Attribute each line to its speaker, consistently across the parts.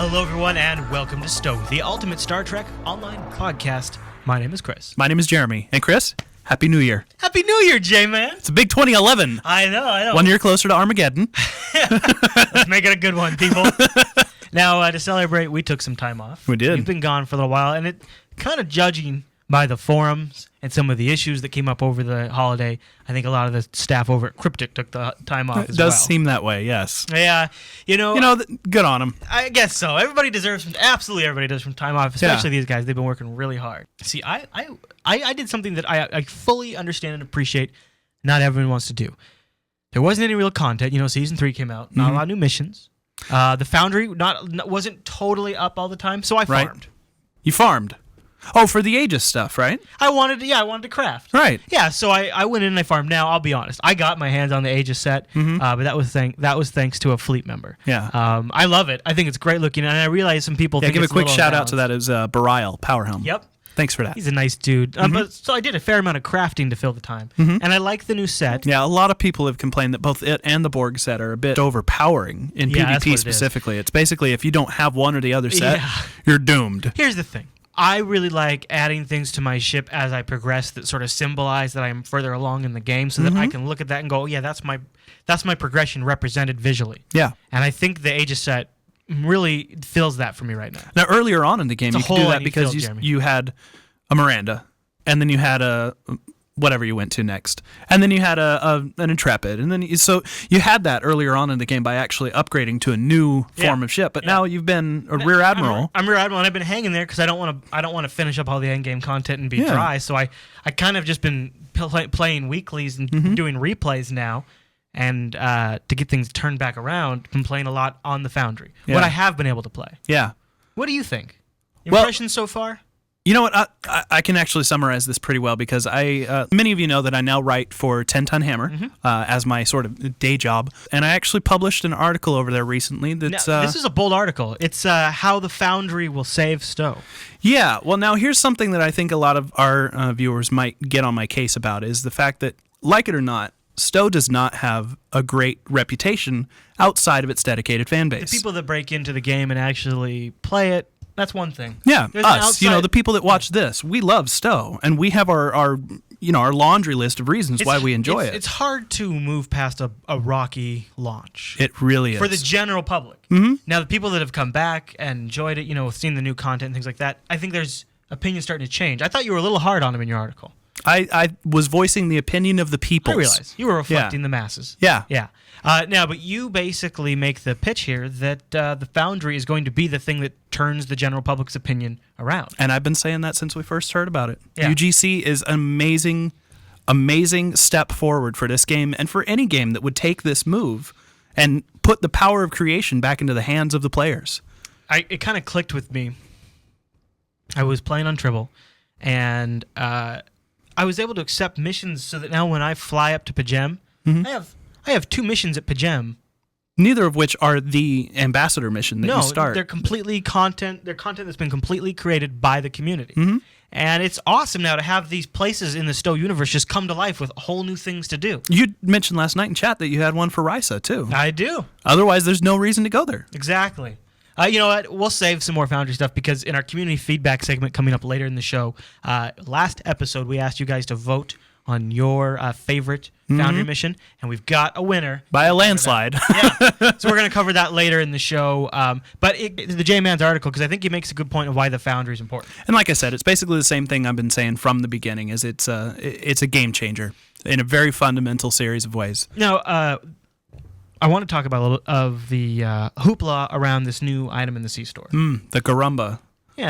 Speaker 1: Hello, everyone, and welcome to STOked, the ultimate Star Trek online podcast. My name is Chris.
Speaker 2: My name is Jeremy. And Chris, Happy New Year.
Speaker 1: Happy New Year, J-Man.
Speaker 2: It's a big 2011.
Speaker 1: I know.
Speaker 2: 1 year closer to Armageddon.
Speaker 1: Let's make it a good one, people. Now, to celebrate, we took some time off.
Speaker 2: We did.
Speaker 1: We've been gone for a little while, and it kind of judging by the forums and some of the issues that came up over the holiday, I think a lot of the staff over at Cryptic took the time off as well.
Speaker 2: It does seem that way, yes.
Speaker 1: Yeah,
Speaker 2: good on them.
Speaker 1: I guess so. Everybody deserves, absolutely everybody does some time off, especially these guys. They've been working really hard. See, I did something that I fully understand and appreciate not everyone wants to do. There wasn't any real content. Season 3 came out. Not a lot of new missions. The Foundry wasn't totally up all the time, so I farmed.
Speaker 2: Right. You farmed. Oh, for the Aegis stuff, right?
Speaker 1: I wanted to craft.
Speaker 2: Right.
Speaker 1: Yeah, so I went in and I farmed. Now, I'll be honest. I got my hands on the Aegis set, but that was thanks to a fleet member.
Speaker 2: Yeah.
Speaker 1: I love it. I think it's great looking, and I realize some people think
Speaker 2: give
Speaker 1: it's
Speaker 2: a quick shout
Speaker 1: out
Speaker 2: out to that is Barial Powerhelm.
Speaker 1: Yep.
Speaker 2: Thanks for that.
Speaker 1: He's a nice dude. So I did a fair amount of crafting to fill the time, and I like the new set.
Speaker 2: Yeah, a lot of people have complained that both it and the Borg set are a bit overpowering in PvP specifically. It's basically if you don't have one or the other set, you're doomed.
Speaker 1: Here's the thing. I really like adding things to my ship as I progress that sort of symbolize that I'm further along in the game so that I can look at that and go, yeah, that's my progression represented visually.
Speaker 2: Yeah.
Speaker 1: And I think the Aegis set really fills that for me right now.
Speaker 2: Now, earlier on in the game, you could do that because you had a Miranda, and then you had a whatever you went to next, and then you had an Intrepid, and then so you had that earlier on in the game by actually upgrading to a new form of ship. But now you've been a Rear Admiral.
Speaker 1: I'm Rear Admiral, and I've been hanging there because I don't want to finish up all the end game content and be dry. So I kind of just been playing weeklies and doing replays now. And to get things turned back around, been playing a lot on the Foundry.
Speaker 2: Yeah.
Speaker 1: What I have been able to play.
Speaker 2: Yeah.
Speaker 1: What do you think? Impressions so far?
Speaker 2: You know what? I can actually summarize this pretty well because many of you know that I now write for 10 Ton Hammer as my sort of day job. And I actually published an article over there recently that's...
Speaker 1: Now, this is a bold article. It's how the Foundry will save STO.
Speaker 2: Yeah. Well, now here's something that I think a lot of our viewers might get on my case about is the fact that, like it or not, STO does not have a great reputation outside of its dedicated fan base.
Speaker 1: The people that break into the game and actually play it, that's one thing.
Speaker 2: Yeah, us, the people that watch this, we love STO, and we have our laundry list of reasons why we enjoy it.
Speaker 1: It's hard to move past a rocky launch.
Speaker 2: It really is.
Speaker 1: For the general public. Now, the people that have come back and enjoyed it, seeing the new content and things like that, I think there's opinions starting to change. I thought you were a little hard on them in your article.
Speaker 2: I was voicing the opinion of the people.
Speaker 1: I realize. You were reflecting the masses.
Speaker 2: Yeah.
Speaker 1: Yeah. Now, but you basically make the pitch here that the Foundry is going to be the thing that turns the general public's opinion around.
Speaker 2: And I've been saying that since we first heard about it.
Speaker 1: Yeah.
Speaker 2: UGC is an amazing step forward for this game and for any game that would take this move and put the power of creation back into the hands of the players.
Speaker 1: It kind of clicked with me. I was playing on Tribble, and I was able to accept missions so that now when I fly up to Pajem, I have 2 missions at Pajem.
Speaker 2: Neither of which are the ambassador mission that you start.
Speaker 1: No, they're completely content. They're content that's been completely created by the community. And it's awesome now to have these places in the STO universe just come to life with whole new things to do.
Speaker 2: You mentioned last night in chat that you had one for Risa, too.
Speaker 1: I do.
Speaker 2: Otherwise, there's no reason to go there.
Speaker 1: Exactly. You know what? We'll save some more Foundry stuff because in our community feedback segment coming up later in the show, last episode we asked you guys to vote on your favorite Foundry mission, and we've got a winner.
Speaker 2: By a landslide.
Speaker 1: Yeah. So we're going to cover that later in the show. But the J-Man's article, because I think he makes a good point of why the Foundry is important.
Speaker 2: And like I said, it's basically the same thing I've been saying from the beginning, is it's a game changer in a very fundamental series of ways.
Speaker 1: Now, I want to talk about a little of the hoopla around this new item in the C-Store.
Speaker 2: The Garumba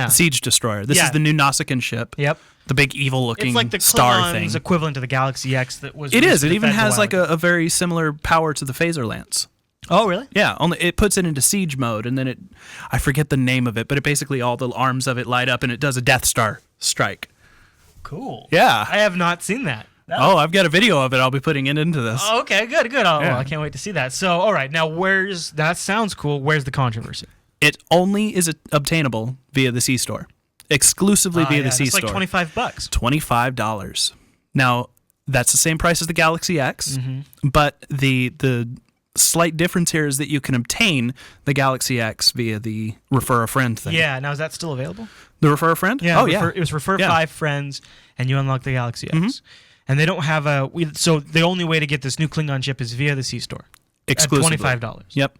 Speaker 2: Siege Destroyer. This is the new Nausicaan ship.
Speaker 1: Yep.
Speaker 2: The big evil-looking star thing.
Speaker 1: It's like the Klingons' equivalent to the Galaxy X that was...
Speaker 2: It is. It even has like a very similar power to the Phaser Lance.
Speaker 1: Oh, really?
Speaker 2: Yeah. Only it puts it into siege mode, and then I forget the name of it, but it basically all the arms of it light up, and it does a Death Star strike.
Speaker 1: Cool.
Speaker 2: Yeah.
Speaker 1: I have not seen that.
Speaker 2: I've got a video of it. I'll be putting it into this.
Speaker 1: Oh, okay, good. I can't wait to see that. So, all right, now that sounds cool. Where's the controversy?
Speaker 2: It only is obtainable via the C-Store. Exclusively via the C-Store.
Speaker 1: It's like $25.
Speaker 2: $25. Now, that's the same price as the Galaxy X, but the slight difference here is that you can obtain the Galaxy X via the refer a friend thing.
Speaker 1: Yeah, now is that still available?
Speaker 2: The refer a friend?
Speaker 1: Yeah.
Speaker 2: Yeah.
Speaker 1: It was refer 5 friends, and you unlock the Galaxy X. And they don't have so the only way to get this new Klingon chip is via the C-Store.
Speaker 2: Exclusively.
Speaker 1: At $25.
Speaker 2: Yep.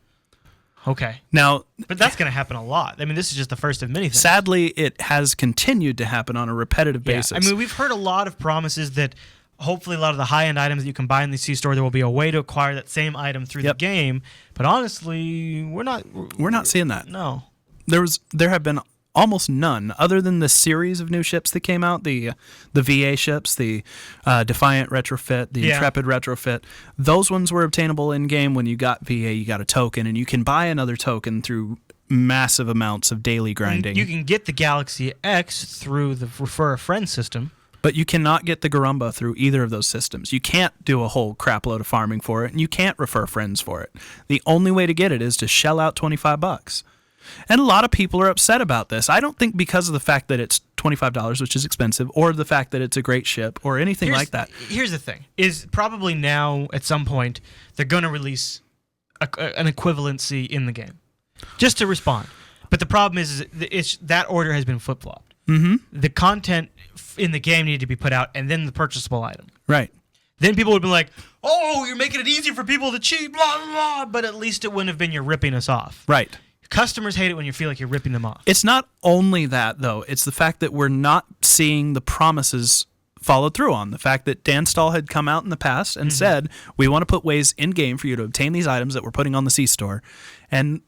Speaker 1: Okay.
Speaker 2: Now,
Speaker 1: but that's going to happen a lot. I mean, this is just the first of many things.
Speaker 2: Sadly, it has continued to happen on a repetitive basis.
Speaker 1: I mean, we've heard a lot of promises that hopefully a lot of the high-end items that you can buy in the C-Store, there will be a way to acquire that same item through the game. But honestly, we're not seeing that. No.
Speaker 2: There have been almost none, other than the series of new ships that came out, the VA ships, the Defiant retrofit, the Intrepid retrofit. Those ones were obtainable in-game. When you got VA, you got a token, and you can buy another token through massive amounts of daily grinding.
Speaker 1: You can get the Galaxy X through the Refer a Friend system.
Speaker 2: But you cannot get the Garumba through either of those systems. You can't do a whole crap load of farming for it, and you can't refer friends for it. The only way to get it is to shell out $25. And a lot of people are upset about this. I don't think because of the fact that it's $25, which is expensive, or the fact that it's a great ship, or anything like that.
Speaker 1: Here's the thing, is probably now, at some point, they're going to release an equivalency in the game, just to respond. But the problem is that order has been flip-flopped. The content in the game needed to be put out, and then the purchasable item.
Speaker 2: Right.
Speaker 1: Then people would be like, oh, you're making it easy for people to cheat, blah, blah, blah. But at least it wouldn't have been you're ripping us off.
Speaker 2: Right.
Speaker 1: Customers hate it when you feel like you're ripping them off.
Speaker 2: It's not only that, though. It's the fact that we're not seeing the promises followed through on. The fact that Dan Stahl had come out in the past and said, we want to put ways in-game for you to obtain these items that we're putting on the C-Store. And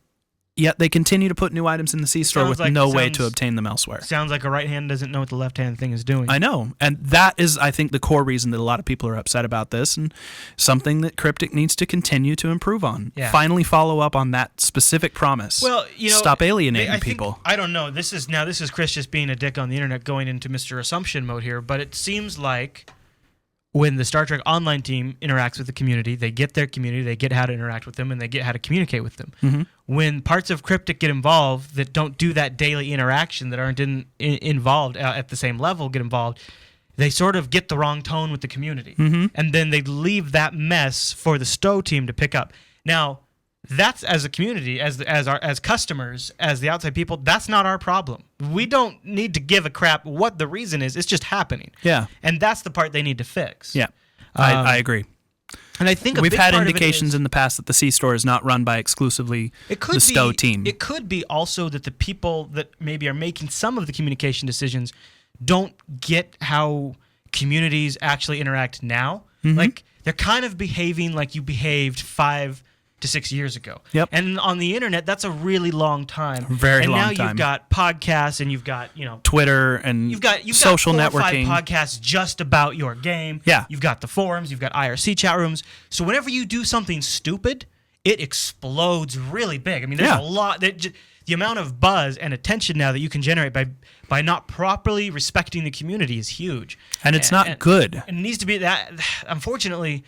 Speaker 2: yet they continue to put new items in the C-Store with no way to obtain them elsewhere.
Speaker 1: Sounds like a right hand doesn't know what the left hand thing is doing.
Speaker 2: I know. And that is, I think, the core reason that a lot of people are upset about this, and something that Cryptic needs to continue to improve on.
Speaker 1: Yeah.
Speaker 2: Finally follow up on that specific promise.
Speaker 1: Well,
Speaker 2: stop alienating people.
Speaker 1: I don't know. This is Chris just being a dick on the internet going into Mr. Assumption mode here, but it seems like when the Star Trek Online team interacts with the community, they get their community, they get how to interact with them, and they get how to communicate with them. When parts of Cryptic get involved that don't do that daily interaction, that aren't involved at the same level, get involved, they sort of get the wrong tone with the community. And then they leave that mess for the STO team to pick up. Now, that's as a community, as customers, as the outside people, that's not our problem. We don't need to give a crap what the reason is. It's just happening.
Speaker 2: Yeah.
Speaker 1: And that's the part they need to fix.
Speaker 2: Yeah. I agree.
Speaker 1: And I think
Speaker 2: we've had indications in the past that the C-Store is not run by exclusively the STO team.
Speaker 1: It could be also that the people that maybe are making some of the communication decisions don't get how communities actually interact now. Like, they're kind of behaving like you behaved 5 to 6 years ago.
Speaker 2: Yep.
Speaker 1: And on the internet, that's a really long time.
Speaker 2: Very long time.
Speaker 1: And now you've got podcasts, and you've got,
Speaker 2: Twitter, and
Speaker 1: you've got
Speaker 2: social
Speaker 1: 4
Speaker 2: networking.
Speaker 1: Or 5 podcasts just about your game.
Speaker 2: Yeah.
Speaker 1: You've got the forums, you've got IRC chat rooms. So whenever you do something stupid, it explodes really big. I mean, there's a lot. The amount of buzz and attention now that you can generate by not properly respecting the community is huge.
Speaker 2: And it's not good.
Speaker 1: It needs to be that. Unfortunately,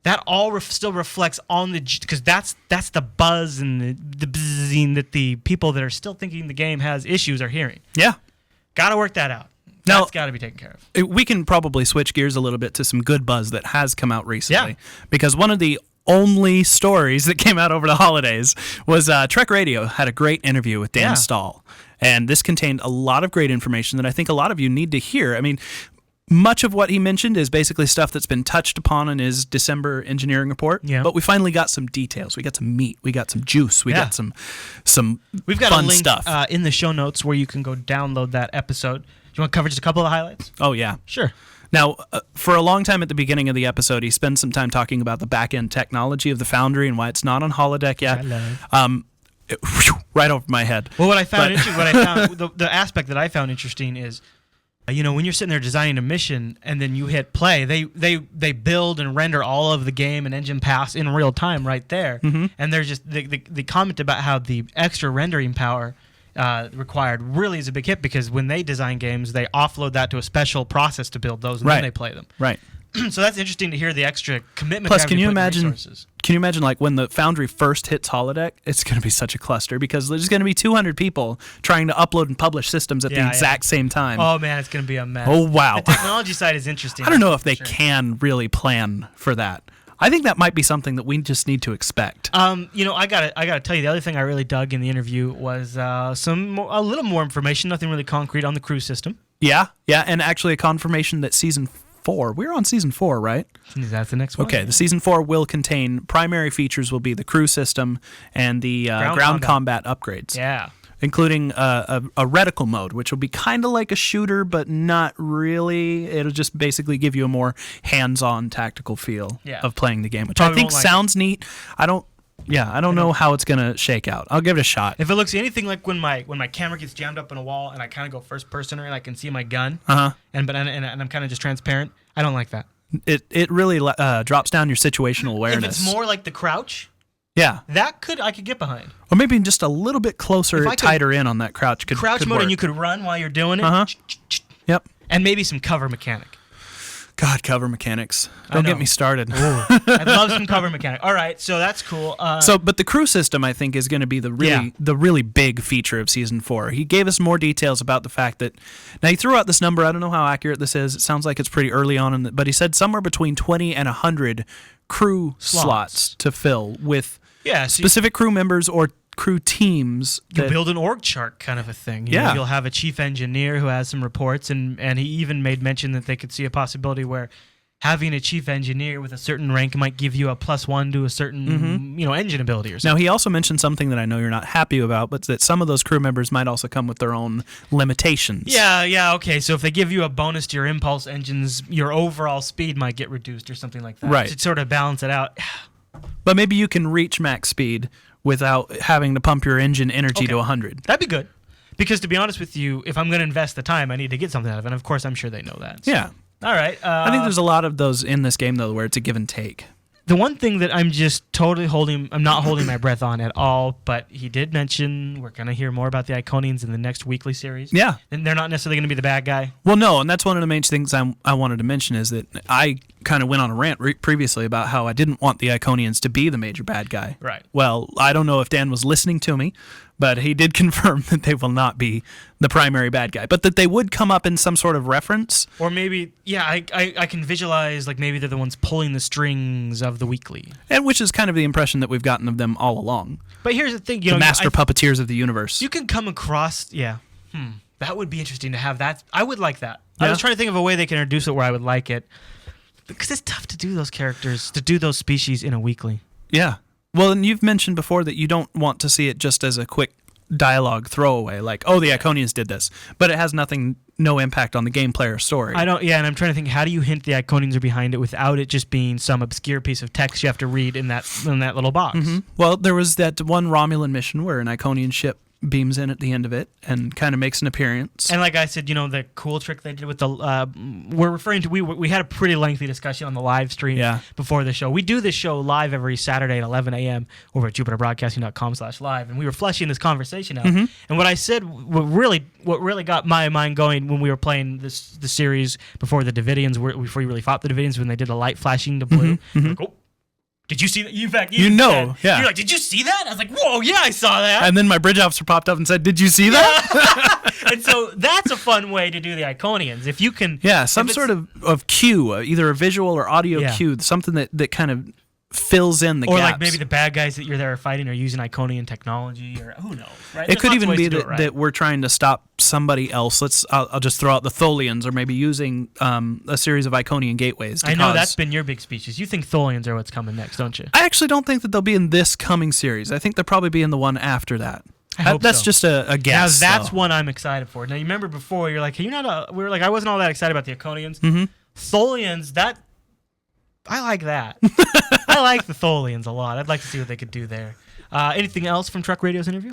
Speaker 1: that all still reflects on because that's the buzz and the buzzing that the people that are still thinking the game has issues are hearing.
Speaker 2: Yeah.
Speaker 1: Got to work that out. That's got to be taken care of.
Speaker 2: We can probably switch gears a little bit to some good buzz that has come out recently. Because one of the only stories that came out over the holidays was Trek Radio had a great interview with Dan Stahl. And this contained a lot of great information that I think a lot of you need to hear. I mean, much of what he mentioned is basically stuff that's been touched upon in his December engineering report. Yeah. But we finally got some details. We got some meat. We got some juice. We got some
Speaker 1: We've got
Speaker 2: fun
Speaker 1: a link
Speaker 2: stuff
Speaker 1: in the show notes where you can go download that episode. Do you want to cover just a couple of the highlights?
Speaker 2: Oh, yeah.
Speaker 1: Sure.
Speaker 2: Now, for a long time at the beginning of the episode, he spends some time talking about the back-end technology of the Foundry and why it's not on holodeck yet. Right over my head.
Speaker 1: Well, what I found the aspect that I found interesting is, when you're sitting there designing a mission and then you hit play, they build and render all of the game and engine paths in real time right there. And there's just the comment about how the extra rendering power required really is a big hit, because when they design games, they offload that to a special process to build those, and then they play them.
Speaker 2: Right.
Speaker 1: So that's interesting to hear the extra commitment.
Speaker 2: Plus, can you imagine like when the Foundry first hits holodeck, it's going to be such a cluster, because there's going to be 200 people trying to upload and publish systems at the exact same time.
Speaker 1: Oh man, it's going to be a mess.
Speaker 2: Oh wow.
Speaker 1: The technology side is interesting.
Speaker 2: I don't know if they can really plan for that. I think that might be something that we just need to expect.
Speaker 1: I gotta tell you, the other thing I really dug in the interview was a little more information, nothing really concrete on the crew system.
Speaker 2: Yeah, and actually a confirmation that Season 4, we're on Season 4, right?
Speaker 1: That's the next one.
Speaker 2: Okay, the Season 4 will contain primary features will be the crew system and the ground combat upgrades.
Speaker 1: Yeah.
Speaker 2: Including a reticle mode, which will be kind of like a shooter, but not really. It'll just basically give you a more hands-on tactical feel of playing the game, which I think sounds neat. I don't know how it's gonna shake out. I'll give it a shot.
Speaker 1: If it looks anything like when my camera gets jammed up in a wall and I kind of go first person and I can see my gun, and I'm kind of just transparent, I don't like that.
Speaker 2: It really drops down your situational awareness.
Speaker 1: If it's more like the crouch.
Speaker 2: Yeah,
Speaker 1: I could get behind.
Speaker 2: Or maybe just a little bit closer, tighter in on that crouch.
Speaker 1: Crouch mode,
Speaker 2: work.
Speaker 1: And you could run while you're doing it.
Speaker 2: Yep.
Speaker 1: And maybe some cover mechanic.
Speaker 2: God, cover mechanics. Don't get me started.
Speaker 1: I'd love some cover mechanic. All right, so that's cool.
Speaker 2: But the crew system, I think, is going to be the really big feature of Season 4. He gave us more details about the fact that... Now, he threw out this number. I don't know how accurate this is. It sounds like it's pretty early on, but he said somewhere between 20 and 100 crew slots to fill with specific crew members or crew teams.
Speaker 1: You build an org chart kind of a thing. You know, you'll have a chief engineer who has some reports, and he even made mention that they could see a possibility where having a chief engineer with a certain rank might give you a +1 to a certain engine ability or something.
Speaker 2: Now, he also mentioned something that I know you're not happy about, but that some of those crew members might also come with their own limitations.
Speaker 1: Yeah, okay. So if they give you a bonus to your impulse engines, your overall speed might get reduced or something like that.
Speaker 2: Right.
Speaker 1: To sort of balance it out.
Speaker 2: But maybe you can reach max speed without having to pump your engine energy to 100.
Speaker 1: That'd be good. Because to be honest with you, if I'm going to invest the time, I need to get something out of it. And of course, I'm sure they know that. So.
Speaker 2: Yeah.
Speaker 1: All right.
Speaker 2: I think there's a lot of those in this game, though, where it's a give and take.
Speaker 1: The one thing that I'm just totally I'm not holding my breath on at all, but he did mention we're going to hear more about the Iconians in the next weekly series.
Speaker 2: Yeah.
Speaker 1: And they're not necessarily going to be the bad guy.
Speaker 2: Well, no, and that's one of the main things I wanted to mention is that I kind of went on a rant previously about how I didn't want the Iconians to be the major bad guy.
Speaker 1: Right.
Speaker 2: Well, I don't know if Dan was listening to me, but he did confirm that they will not be the primary bad guy, but that they would come up in some sort of reference.
Speaker 1: Or maybe, I can visualize like maybe they're the ones pulling the strings of the weekly.
Speaker 2: And which is kind of the impression that we've gotten of them all along.
Speaker 1: But here's the thing,
Speaker 2: the master puppeteers of the universe.
Speaker 1: You can come across, that would be interesting to have that. I would like that. Yeah. I was trying to think of a way they can introduce it where I would like it. Because it's tough to do those characters, to do those species in a weekly.
Speaker 2: Yeah. Well, and you've mentioned before that you don't want to see it just as a quick dialogue throwaway, like, oh, the Iconians did this, but it has no impact on the gameplay or story.
Speaker 1: And I'm trying to think, how do you hint the Iconians are behind it without it just being some obscure piece of text you have to read in that little box?
Speaker 2: Mm-hmm. Well, there was that one Romulan mission where an Iconian ship beams in at the end of it and kind of makes an appearance.
Speaker 1: And like I said, the cool trick they did with the we're referring to we had a pretty lengthy discussion on the live stream before the show. We do this show live every Saturday at 11 a.m. over at jupiterbroadcasting.com/live, and we were fleshing this conversation out. Mm-hmm. And what I said, what really got my mind going when we were playing the series before the Davidians, before you really fought the Davidians, when they did a light flashing to blue. Mm-hmm. Like, oh, did you see that? In fact, you're like, did you see that? I was like, whoa, yeah, I saw that.
Speaker 2: And then my bridge officer popped up and said, did you see that?
Speaker 1: And so that's a fun way to do the Iconians. If you can...
Speaker 2: Yeah, some sort of cue, either a visual or audio cue, something that kind of fills in the gaps.
Speaker 1: Or like maybe the bad guys that you're there fighting are using Iconian technology, or who knows, right?
Speaker 2: It could even be that we're trying to stop somebody else. I'll just throw out the Tholians, or maybe using a series of Iconian gateways.
Speaker 1: I know that's been your big speeches. You think Tholians are what's coming next, don't you?
Speaker 2: I actually don't think that they'll be in this coming series. I think they'll probably be in the one after that.
Speaker 1: I hope
Speaker 2: that's
Speaker 1: so.
Speaker 2: just a guess.
Speaker 1: Now that's one I'm excited for. Now you remember before you're like, hey, we were like, I wasn't all that excited about the Iconians. Mm-hmm. Tholians, I like that. I like the Tholians a lot. I'd like to see what they could do there. Anything else from Truck Radio's interview?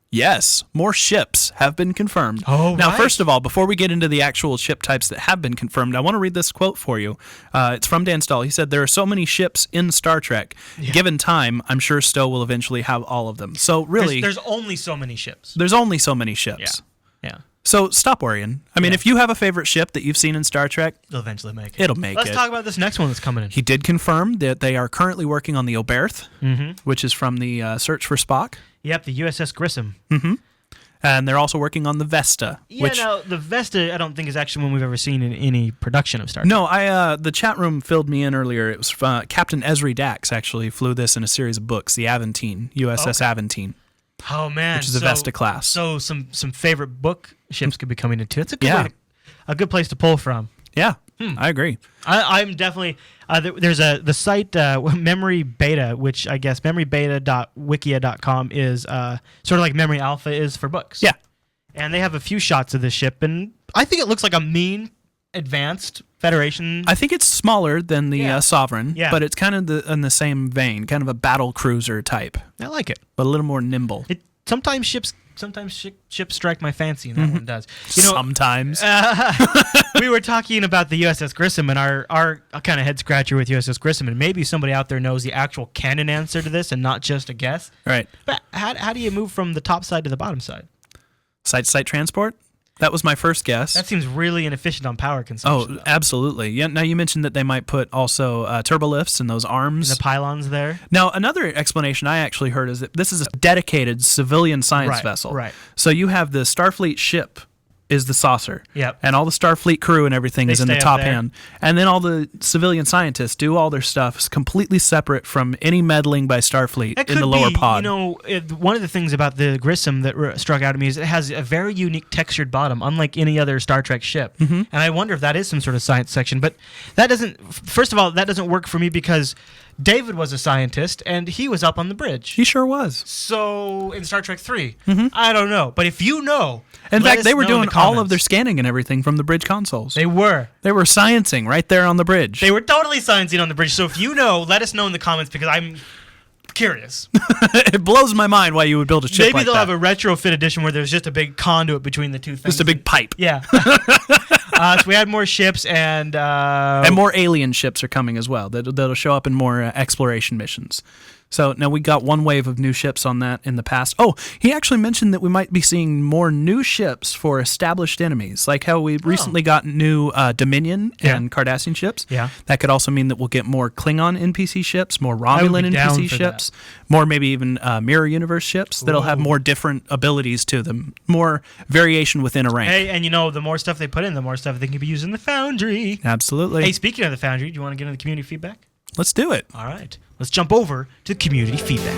Speaker 2: Yes. More ships have been confirmed.
Speaker 1: Oh,
Speaker 2: now, first of all, before we get into the actual ship types that have been confirmed, I want to read this quote for you. It's from Dan Stahl. He said, "There are so many ships in Star Trek. Yeah. Given time, I'm sure Stowe will eventually have all of them." So really...
Speaker 1: There's only so many ships.
Speaker 2: There's only so many ships.
Speaker 1: Yeah.
Speaker 2: So stop worrying. I mean, if you have a favorite ship that you've seen in Star Trek...
Speaker 1: They'll eventually make it.
Speaker 2: It'll make
Speaker 1: Let's talk about this next one that's coming in.
Speaker 2: He did confirm that they are currently working on the Oberth, which is from the Search for Spock.
Speaker 1: Yep, the USS Grissom.
Speaker 2: Mm-hmm. And they're also working on the Vesta.
Speaker 1: Yeah, no, the Vesta I don't think is actually one we've ever seen in any production of Star Trek.
Speaker 2: No, the chat room filled me in earlier. It was Captain Ezri Dax actually flew this in a series of books, the Aventine, USS Aventine.
Speaker 1: Oh, man.
Speaker 2: Which is a Vesta class.
Speaker 1: So some favorite book ships could be coming into it. It's a good place to pull from.
Speaker 2: Yeah, I agree.
Speaker 1: I'm definitely... there's the site Memory Beta, which I guess memorybeta.wikia.com is sort of like Memory Alpha is for books.
Speaker 2: Yeah.
Speaker 1: And they have a few shots of this ship, and I think it looks like a mean, advanced Federation.
Speaker 2: I think it's smaller than the Sovereign, but it's kind of in the same vein, kind of a battle cruiser type.
Speaker 1: I like it.
Speaker 2: But a little more nimble.
Speaker 1: Sometimes ships strike my fancy, and that one does.
Speaker 2: Sometimes.
Speaker 1: We were talking about the USS Grissom, and our kind of head scratcher with USS Grissom, and maybe somebody out there knows the actual canon answer to this and not just a guess.
Speaker 2: Right.
Speaker 1: But how do you move from the top side to the bottom side?
Speaker 2: Side-to-side transport? That was my first guess.
Speaker 1: That seems really inefficient on power consumption.
Speaker 2: Oh, absolutely. Yeah. Now you mentioned that they might put also turbolifts and those arms.
Speaker 1: And the pylons there.
Speaker 2: Now, another explanation I actually heard is that this is a dedicated civilian science vessel.
Speaker 1: Right.
Speaker 2: So you have the Starfleet ship is the saucer.
Speaker 1: Yep.
Speaker 2: And all the Starfleet crew and everything is in the top
Speaker 1: there.
Speaker 2: end. And then all the civilian scientists do all their stuff completely separate from any meddling by Starfleet in the lower pod.
Speaker 1: One of the things about the Grissom that struck out at me is it has a very unique textured bottom, unlike any other Star Trek ship. Mm-hmm. And I wonder if that is some sort of science section. But that doesn't, first of all, that doesn't work for me because David was a scientist and he was up on the bridge.
Speaker 2: He sure was.
Speaker 1: So in Star Trek 3, I don't know. But if you know...
Speaker 2: In fact, they were doing all of their scanning and everything from the bridge consoles.
Speaker 1: They were.
Speaker 2: They were sciencing right there on the bridge.
Speaker 1: They were totally sciencing on the bridge. So if you know, let us know in the comments because I'm curious.
Speaker 2: It blows my mind why you would build a ship like that.
Speaker 1: Maybe they'll have a retrofit edition where there's just a big conduit between the two things.
Speaker 2: Just a big pipe.
Speaker 1: Yeah. So we had more ships and
Speaker 2: more alien ships are coming as well. That'll show up in more exploration missions. So now we got one wave of new ships on that in the past. Oh, he actually mentioned that we might be seeing more new ships for established enemies, like how we recently got new Dominion and Cardassian ships.
Speaker 1: Yeah.
Speaker 2: That could also mean that we'll get more Klingon NPC ships, more Romulan NPC ships, more maybe even Mirror Universe ships that'll have more different abilities to them, more variation within a rank.
Speaker 1: Hey, and the more stuff they put in, the more stuff they can be used in the Foundry.
Speaker 2: Absolutely.
Speaker 1: Hey, speaking of the Foundry, do you want to get into the community feedback?
Speaker 2: Let's do it.
Speaker 1: All right. Let's jump over to community feedback.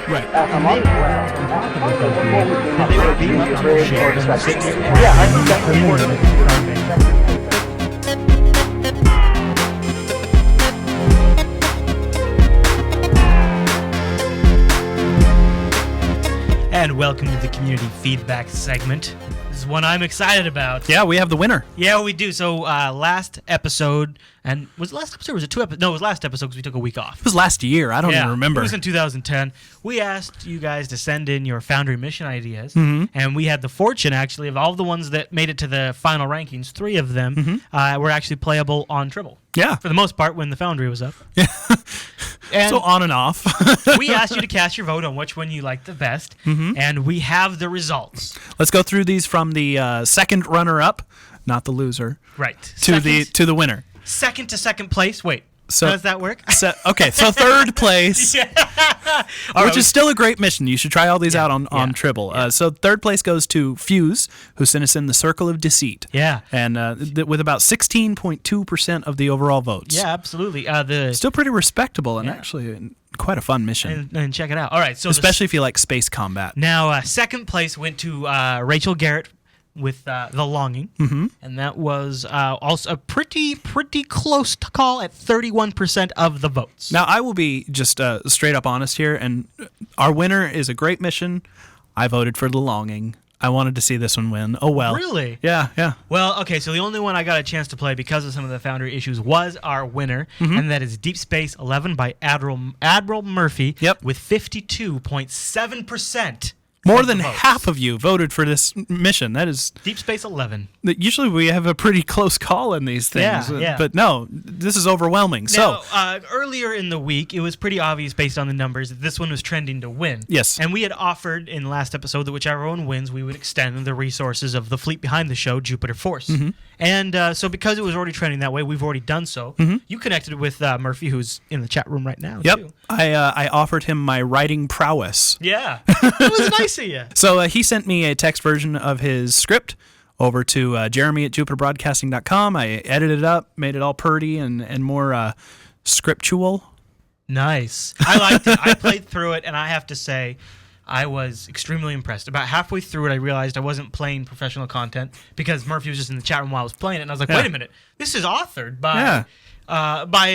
Speaker 2: Right.
Speaker 3: Yeah, I think that's important.
Speaker 1: And welcome to the community feedback segment. This is one I'm excited about.
Speaker 2: Yeah, we have the winner.
Speaker 1: Yeah, we do. So last episode, and was it last episode or was it 2 episodes? No, it was last episode because we took a week off.
Speaker 2: It was last year. I don't even remember.
Speaker 1: It was in 2010. We asked you guys to send in your Foundry mission ideas, and we had the fortune, actually, of all the ones that made it to the final rankings, 3 of them were actually playable on Tribble.
Speaker 2: Yeah.
Speaker 1: For the most part, when the Foundry was up.
Speaker 2: Yeah.
Speaker 1: And
Speaker 2: so on and off.
Speaker 1: we asked you to cast your vote on which one you liked the best, and we have the results.
Speaker 2: Let's go through these from the second runner-up, not the loser,
Speaker 1: right,
Speaker 2: to the winner.
Speaker 1: Second to second place. Wait,
Speaker 2: so
Speaker 1: how does that work?
Speaker 2: So third place, which is still a great mission. You should try all these out on Tribble. Yeah. So third place goes to Fuse, who sent us in the Circle of Deceit.
Speaker 1: Yeah,
Speaker 2: and with about 16.2% of the overall votes.
Speaker 1: Yeah, absolutely.
Speaker 2: Still pretty respectable and actually quite a fun mission.
Speaker 1: And check it out. All right, so
Speaker 2: especially if you like space combat.
Speaker 1: Now, second place went to Rachel Garrett with The Longing, and that was also a pretty close to call at 31% of the votes.
Speaker 2: Now, I will be just straight up honest here, and our winner is a great mission. I voted for The Longing. I wanted to see this one win. Oh, well.
Speaker 1: Really?
Speaker 2: Yeah.
Speaker 1: Well, okay, so the only one I got a chance to play because of some of the Foundry issues was our winner, and that is Deep Space 11 by Admiral Murphy with 52.7%
Speaker 2: More than half of you voted for this mission. That is
Speaker 1: Deep Space 11.
Speaker 2: Usually we have a pretty close call in these things.
Speaker 1: Yeah.
Speaker 2: But no, this is overwhelming.
Speaker 1: Now, earlier in the week, it was pretty obvious based on the numbers that this one was trending to win.
Speaker 2: Yes.
Speaker 1: And we had offered in the last episode that whichever one wins, we would extend the resources of the fleet behind the show, Jupiter Force.
Speaker 2: Mm-hmm.
Speaker 1: And so because it was already trending that way, we've already done so.
Speaker 2: Mm-hmm.
Speaker 1: You connected with Murphy, who's in the chat room right now,
Speaker 2: Yep.
Speaker 1: too.
Speaker 2: I offered him my writing prowess.
Speaker 1: Yeah. It was nice of you.
Speaker 2: So he sent me a text version of his script over to Jeremy at JupiterBroadcasting.com. I edited it up, made it all purdy and more scriptural.
Speaker 1: Nice. I liked it. I played through it, and I have to say, I was extremely impressed. About halfway through it, I realized I wasn't playing professional content because Murphy was just in the chat room while I was playing it, and I was like, wait a minute, this is authored by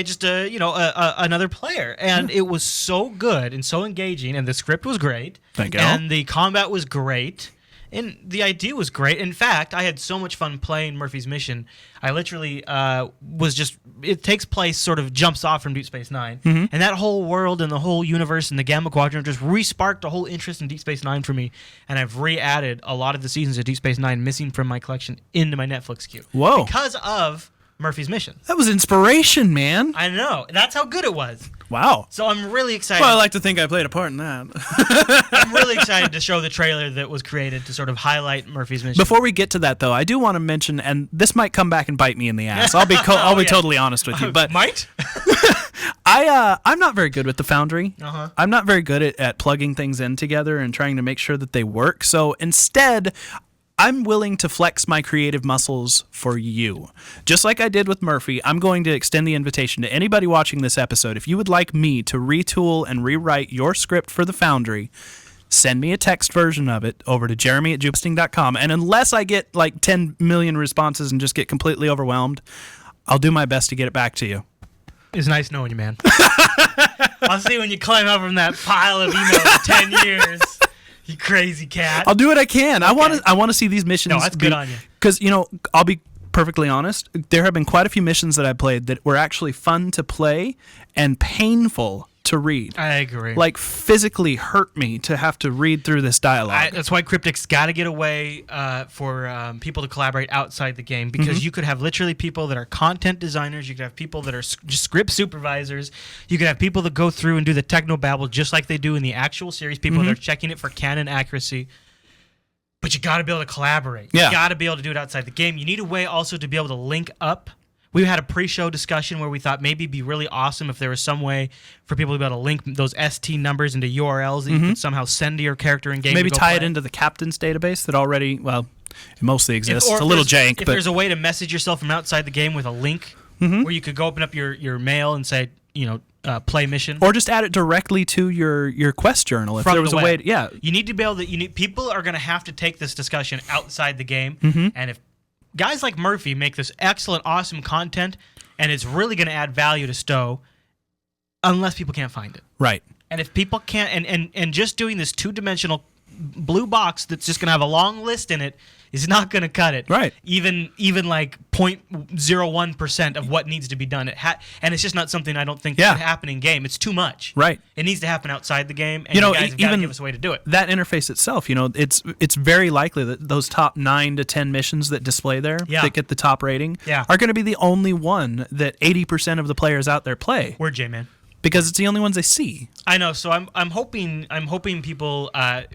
Speaker 1: just another player, and it was so good and so engaging, and the script was great.
Speaker 2: Thank you.
Speaker 1: And the combat was great. And the idea was great. In fact, I had so much fun playing Murphy's mission. I literally it takes place, sort of jumps off from Deep Space Nine.
Speaker 2: Mm-hmm.
Speaker 1: And that whole world and the whole universe and the Gamma Quadrant just re-sparked a whole interest in Deep Space Nine for me. And I've re-added a lot of the seasons of Deep Space Nine missing from my collection into my Netflix queue.
Speaker 2: Whoa.
Speaker 1: Because of Murphy's mission.
Speaker 2: That was inspiration, man.
Speaker 1: I know. That's how good it was.
Speaker 2: Wow.
Speaker 1: So I'm really excited.
Speaker 2: Well, I like to think I played a part in that.
Speaker 1: I'm really excited to show the trailer that was created to sort of highlight Murphy's mission.
Speaker 2: Before we get to that, though, I do want to mention, and this might come back and bite me in the ass. I'll be totally honest with you, but
Speaker 1: might?
Speaker 2: I'm not very good with the Foundry.
Speaker 1: Uh-huh.
Speaker 2: I'm not very good at plugging things in together and trying to make sure that they work. So instead, I'm willing to flex my creative muscles for you. Just like I did with Murphy, I'm going to extend the invitation to anybody watching this episode. If you would like me to retool and rewrite your script for the Foundry, send me a text version of it over to jeremy@jupesting.com. And unless I get like 10 million responses and just get completely overwhelmed, I'll do my best to get it back to you.
Speaker 1: It's nice knowing you, man. I'll see when you climb up from that pile of emails in 10 years. You crazy cat.
Speaker 2: I'll do what I can. Okay. I want to see these missions.
Speaker 1: No, that's good on you.
Speaker 2: Because, I'll be perfectly honest, there have been quite a few missions that I played that were actually fun to play and painful to read.
Speaker 1: I agree.
Speaker 2: Like, physically hurt me to have to read through this dialogue.
Speaker 1: That's why Cryptic's got to get away for people to collaborate outside the game, because you could have literally people that are content designers, you could have people that are just script supervisors, you could have people that go through and do the technobabble just like they do in the actual series, people that are checking it for canon accuracy. But you got to be able to collaborate.
Speaker 2: Yeah.
Speaker 1: You got to be able to do it outside the game. You need a way also to be able to link up. We had a pre-show discussion where we thought maybe it'd be really awesome if there was some way for people to be able to link those ST numbers into URLs that you could somehow send to your character in game.
Speaker 2: Maybe tie it into the captain's database that already, it mostly exists. It's a little jank.
Speaker 1: If there's a way to message yourself from outside the game with a link where you could go open up your mail and say, play mission.
Speaker 2: Or just add it directly to your quest journal. If there was a way to,
Speaker 1: You need to be able to, people are going to have to take this discussion outside the game. And if guys like Murphy make this excellent, awesome content, and it's really going to add value to STO, unless people can't find it.
Speaker 2: Right.
Speaker 1: And if people can't, and just doing this two-dimensional blue box that's just going to have a long list in it is not going to cut it.
Speaker 2: Right.
Speaker 1: Even like 0.01% of what needs to be done. And it's just not something I don't think should happen in game. It's too much.
Speaker 2: Right.
Speaker 1: It needs to happen outside the game, and you guys have got to give us a way to do it.
Speaker 2: That interface itself, it's very likely that those top 9 to 10 missions that display there that get the top rating are going to be the only one that 80% of the players out there play.
Speaker 1: Word, J-Man.
Speaker 2: Because it's the only ones they see.
Speaker 1: I know, so I'm hoping people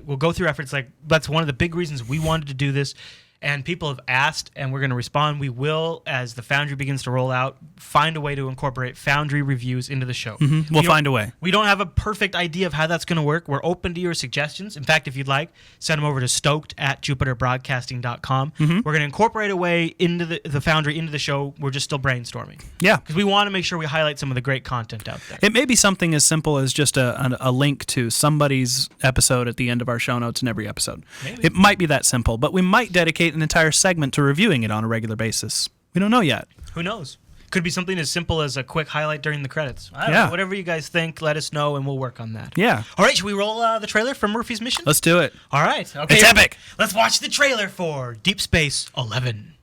Speaker 1: will go through efforts like that's one of the big reasons we wanted to do this, and people have asked, and we're going to respond. We will, as the Foundry begins to roll out, find a way to incorporate Foundry reviews into the show.
Speaker 2: We'll find a way.
Speaker 1: We don't have a perfect idea of how that's going to work. We're open to your suggestions. In fact, if you'd like, send them over to STOked@JupiterBroadcasting.com. We're going to incorporate a way into the Foundry into the show. We're just still brainstorming.
Speaker 2: Yeah.
Speaker 1: Because we want to make sure we highlight some of the great content out there.
Speaker 2: It may be something as simple as just a link to somebody's episode at the end of our show notes in every episode.
Speaker 1: Maybe.
Speaker 2: It might be that simple, but we might dedicate an entire segment to reviewing it on a regular basis. We don't know yet.
Speaker 1: Who knows? Could be something as simple as a quick highlight during the credits. I don't
Speaker 2: Yeah.
Speaker 1: know. Whatever you guys think, let us know, and we'll work on that.
Speaker 2: Yeah.
Speaker 1: All right, should we roll the trailer for Murphy's mission?
Speaker 2: Let's do it.
Speaker 1: All right. Okay.
Speaker 2: It's epic.
Speaker 1: Let's watch the trailer for Deep Space 11.